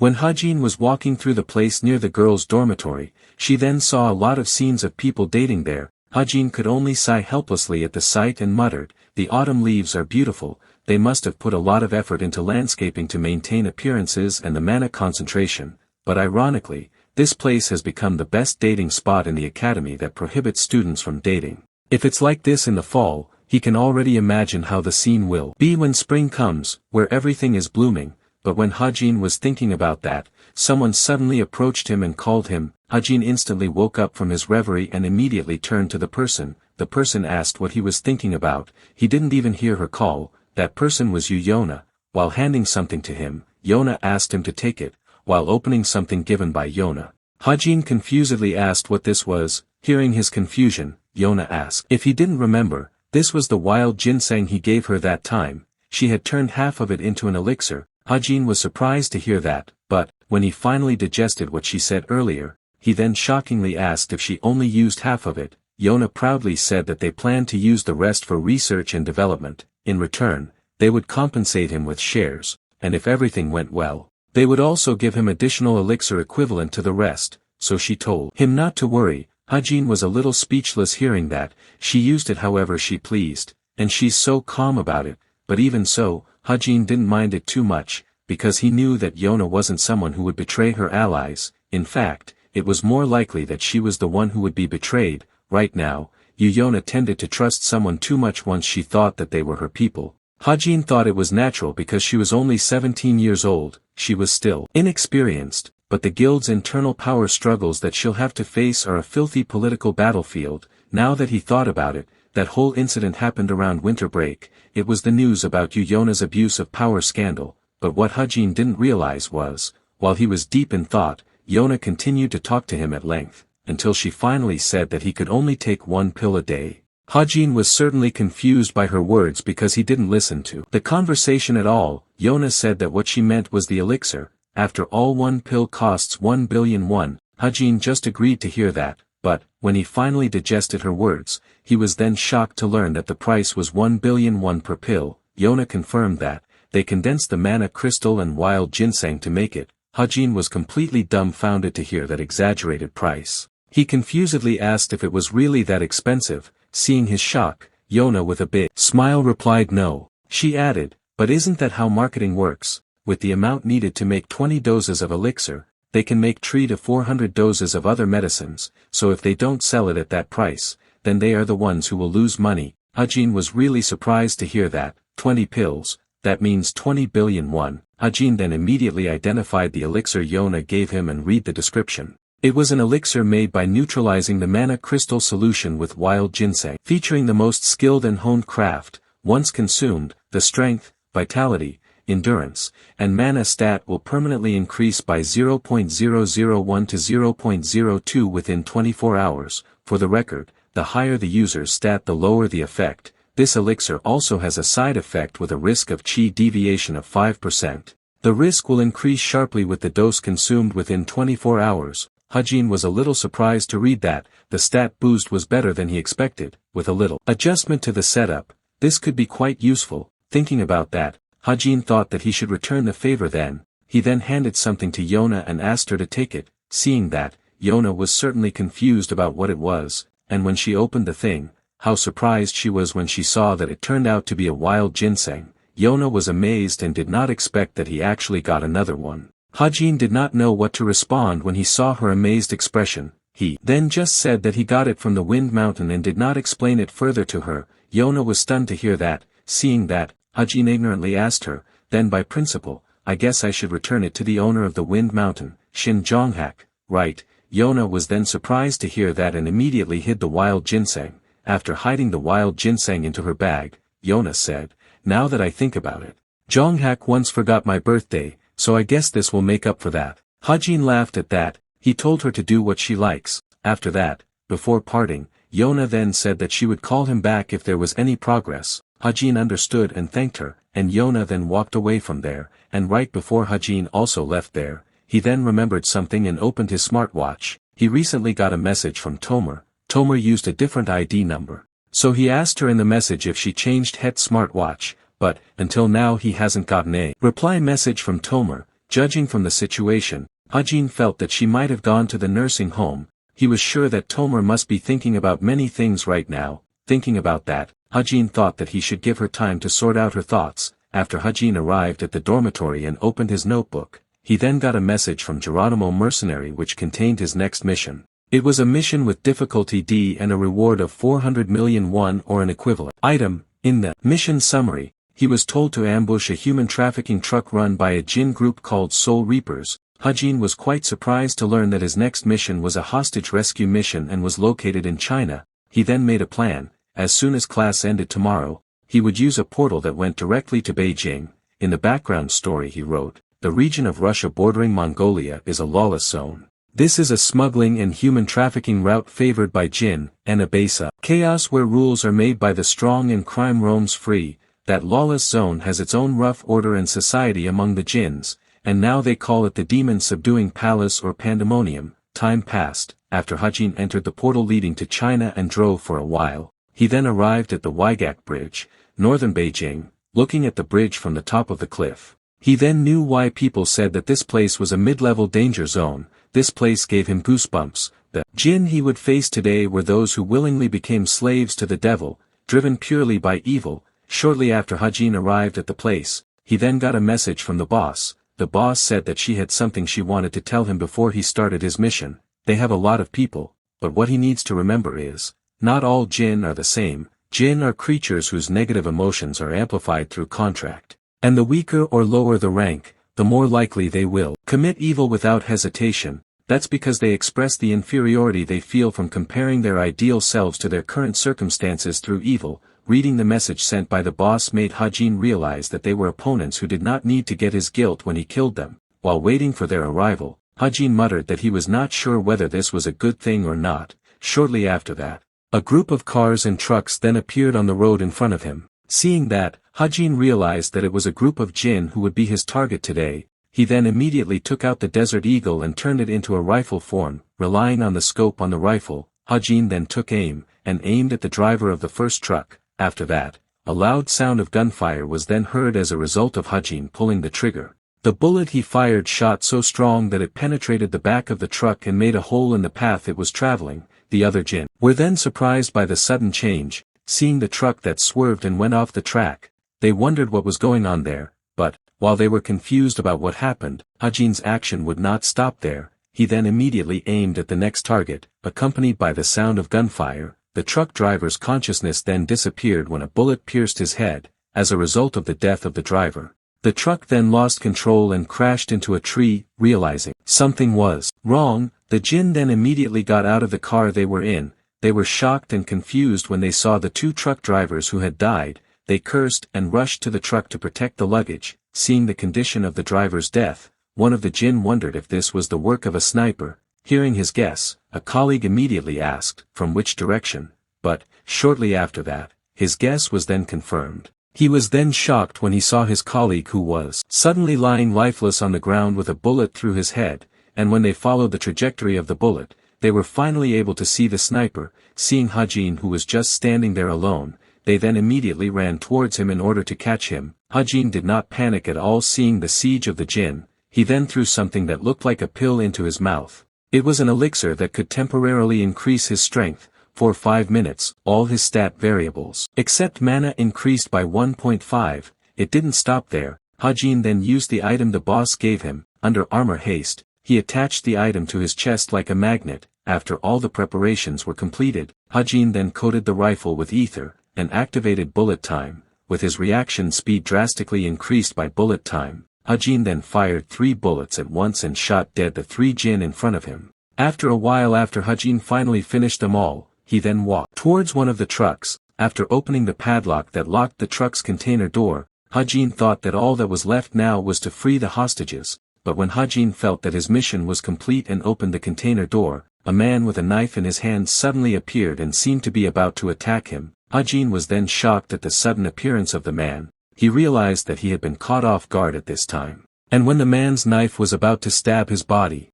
When Hajin was walking through the place near the girls' dormitory, she then saw a lot of scenes of people dating there. Hajin could only sigh helplessly at the sight and muttered, "The autumn leaves are beautiful, they must have put a lot of effort into landscaping to maintain appearances and the mana concentration, but ironically, this place has become the best dating spot in the academy that prohibits students from dating. If it's like this in the fall, he can already imagine how the scene will be when spring comes, where everything is blooming." But when Hajin was thinking about that, someone suddenly approached him and called him. Hajin instantly woke up from his reverie and immediately turned to the person. The person asked what he was thinking about. He didn't even hear her call. That person was Yona. While handing something to him, Yona asked him to take it, while opening something given by Yona. Hajin confusedly asked what this was. Hearing his confusion, Yona asked if he didn't remember. This was the wild ginseng he gave her that time. She had turned half of it into an elixir. Hajin was surprised to hear that, but, when he finally digested what she said earlier, he then shockingly asked if she only used half of it. Yona proudly said that they planned to use the rest for research and development. In return, they would compensate him with shares, and if everything went well, they would also give him additional elixir equivalent to the rest, so she told him not to worry. Hajin was a little speechless hearing that. She used it however she pleased, and she's so calm about it, but even so, Hajin didn't mind it too much, because he knew that Yona wasn't someone who would betray her allies. In fact, it was more likely that she was the one who would be betrayed. Right now, Yona tended to trust someone too much once she thought that they were her people. Hajin thought it was natural because she was only 17 years old, she was still inexperienced, but the guild's internal power struggles that she'll have to face are a filthy political battlefield. Now that he thought about it, that whole incident happened around winter break. It was the news about Yona's abuse of power scandal, but what Hajin didn't realize was, while he was deep in thought, Yona continued to talk to him at length, until she finally said that he could only take 1 pill a day. Hajin was certainly confused by her words because he didn't listen to the conversation at all. Yona said that what she meant was the elixir. After all, 1 pill costs 1 billion won. Hajin just agreed to hear that. But, when he finally digested her words, he was then shocked to learn that the price was 1 billion won per pill. Yona confirmed that, they condensed the mana crystal and wild ginseng to make it. Hajin was completely dumbfounded to hear that exaggerated price. He confusedly asked if it was really that expensive. Seeing his shock, Yona with a big smile replied no. She added, but isn't that how marketing works? With the amount needed to make 20 doses of elixir, they can make 300 to 400 doses of other medicines, so if they don't sell it at that price, then they are the ones who will lose money. Hajin was really surprised to hear that. 20 pills, that means 20 billion won. Hajin then immediately identified the elixir Yona gave him and read the description. It was an elixir made by neutralizing the mana crystal solution with wild ginseng, featuring the most skilled and honed craft. Once consumed, the strength, vitality, endurance, and mana stat will permanently increase by 0.001 to 0.02 within 24 hours. For the record, the higher the user's stat the lower the effect. This elixir also has a side effect with a risk of chi deviation of 5%. The risk will increase sharply with the dose consumed within 24 hours. Hajin was a little surprised to read that. The stat boost was better than he expected. With a little adjustment to the setup, this could be quite useful. Thinking about that, Hajin thought that he should return the favor then. He then handed something to Yona and asked her to take it. Seeing that, Yona was certainly confused about what it was, and when she opened the thing, how surprised she was when she saw that it turned out to be a wild ginseng. Yona was amazed and did not expect that he actually got another one. Hajin did not know what to respond when he saw her amazed expression. He then just said that he got it from the Wind Mountain and did not explain it further to her. Yona was stunned to hear that. Seeing that, Hajin ignorantly asked her, then by principle, I guess I should return it to the owner of the Wind Mountain, Shin Jonghak, right? Yona was then surprised to hear that and immediately hid the wild ginseng. After hiding the wild ginseng into her bag, Yona said, now that I think about it, Jonghak once forgot my birthday, so I guess this will make up for that. Hajin laughed at that. He told her to do what she likes. After that, before parting, Yona then said that she would call him back if there was any progress. Hajin understood and thanked her, and Yona then walked away from there, and right before Hajin also left there, he then remembered something and opened his smartwatch. He recently got a message from Tomer. Tomer used a different ID number. So he asked her in the message if she changed Het's smartwatch, but, until now he hasn't gotten a reply message from Tomer. Judging from the situation, Hajin felt that she might have gone to the nursing home. He was sure that Tomer must be thinking about many things right now. Thinking about that, Hajin thought that he should give her time to sort out her thoughts. After Hajin arrived at the dormitory and opened his notebook, he then got a message from Geronimo Mercenary which contained his next mission. It was a mission with difficulty D and a reward of 400 million won or an equivalent item. In the mission summary, he was told to ambush a human trafficking truck run by a Jin group called Soul Reapers. Hajin was quite surprised to learn that his next mission was a hostage rescue mission and was located in China. He then made a plan. As soon as class ended tomorrow, he would use a portal that went directly to Beijing. In the background story he wrote, "The region of Russia bordering Mongolia is a lawless zone. This is a smuggling and human trafficking route favored by Jin, and a besa chaos where rules are made by the strong and crime roams free. That lawless zone has its own rough order and society among the Jins, and now they call it the demon-subduing palace or pandemonium." Time passed. After Hajin entered the portal leading to China and drove for a while, he then arrived at the Waigac Bridge, northern Beijing. Looking at the bridge from the top of the cliff, he then knew why people said that this place was a mid-level danger zone. This place gave him goosebumps. The Jin he would face today were those who willingly became slaves to the devil, driven purely by evil. Shortly after Hajin arrived at the place, he then got a message from the boss. The boss said that she had something she wanted to tell him before he started his mission. They have a lot of people, but what he needs to remember is, not all Jin are the same. Jin are creatures whose negative emotions are amplified through contract. And the weaker or lower the rank, the more likely they will commit evil without hesitation. That's because they express the inferiority they feel from comparing their ideal selves to their current circumstances through evil. Reading the message sent by the boss made Hajin realize that they were opponents who did not need to get his guilt when he killed them. While waiting for their arrival, Hajin muttered that he was not sure whether this was a good thing or not. Shortly after that, a group of cars and trucks then appeared on the road in front of him. Seeing that, Hajin realized that it was a group of Jin who would be his target today. He then immediately took out the Desert Eagle and turned it into a rifle form. Relying on the scope on the rifle, Hajin then took aim, and aimed at the driver of the first truck. After that, a loud sound of gunfire was then heard as a result of Hajin pulling the trigger. The bullet he fired shot so strong that it penetrated the back of the truck and made a hole in the path it was traveling. The other Jin were then surprised by the sudden change. Seeing the truck that swerved and went off the track, they wondered what was going on there, but, while they were confused about what happened, Hajin's action would not stop there. He then immediately aimed at the next target, accompanied by the sound of gunfire. The truck driver's consciousness then disappeared when a bullet pierced his head. As a result of the death of the driver, the truck then lost control and crashed into a tree. Realizing something was wrong, the Jin then immediately got out of the car they were in. They were shocked and confused when they saw the two truck drivers who had died. They cursed and rushed to the truck to protect the luggage. Seeing the condition of the driver's death, one of the Jin wondered if this was the work of a sniper. Hearing his guess, a colleague immediately asked, from which direction, but, shortly after that, his guess was then confirmed. He was then shocked when he saw his colleague who was suddenly lying lifeless on the ground with a bullet through his head, and when they followed the trajectory of the bullet, they were finally able to see the sniper. Seeing Hajin who was just standing there alone, they then immediately ran towards him in order to catch him. Hajin did not panic at all seeing the siege of the Jin. He then threw something that looked like a pill into his mouth. It was an elixir that could temporarily increase his strength. For 5 minutes, all his stat variables, except mana, increased by 1.5. It didn't stop there. Hajin then used the item the boss gave him. Under armor haste, he attached the item to his chest like a magnet. After all the preparations were completed, Hajin then coated the rifle with ether, and activated bullet time. With his reaction speed drastically increased by bullet time, Hajin then fired 3 bullets at once and shot dead the 3 Jin in front of him. After a while after Hajin finally finished them all, he then walked towards one of the trucks. After opening the padlock that locked the truck's container door, Hajin thought that all that was left now was to free the hostages. But when Hajin felt that his mission was complete and opened the container door, a man with a knife in his hand suddenly appeared and seemed to be about to attack him. Hajin was then shocked at the sudden appearance of the man. He realized that he had been caught off guard at this time. And when the man's knife was about to stab his body,